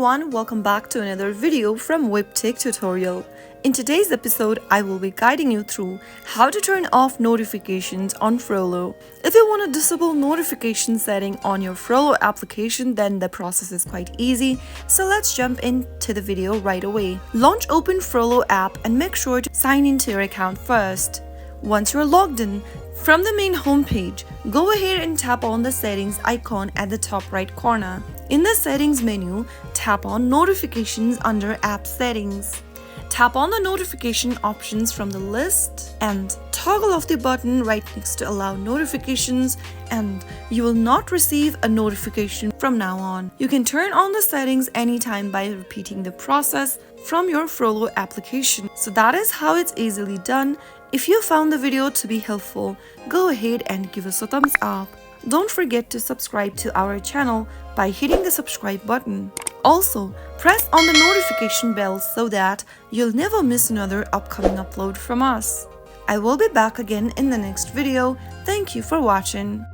everyone, welcome back to another video from Webtech Tutorial. In today's episode, I will be guiding you through how to turn off notifications on Frollo. If you want to disable notification setting on your Frollo application, then the process is quite easy, so let's jump into the video right away. Launch Open Frollo app and make sure to sign into your account first. Once you're logged in, from the main homepage, go ahead and tap on the settings icon at the top right corner. In the settings menu, tap on notifications under app settings. Tap on the notification options from the list and toggle off the button right next to allow notifications, and you will not receive a notification from now on. You can turn on the settings anytime by repeating the process from your Frollo application. So that is how it's easily done. If you found the video to be helpful, go ahead and give us a thumbs up. Don't forget to subscribe to our channel by hitting the subscribe button. Also, press on the notification bell so that you'll never miss another upcoming upload from us. I will be back again in the next video. Thank you for watching.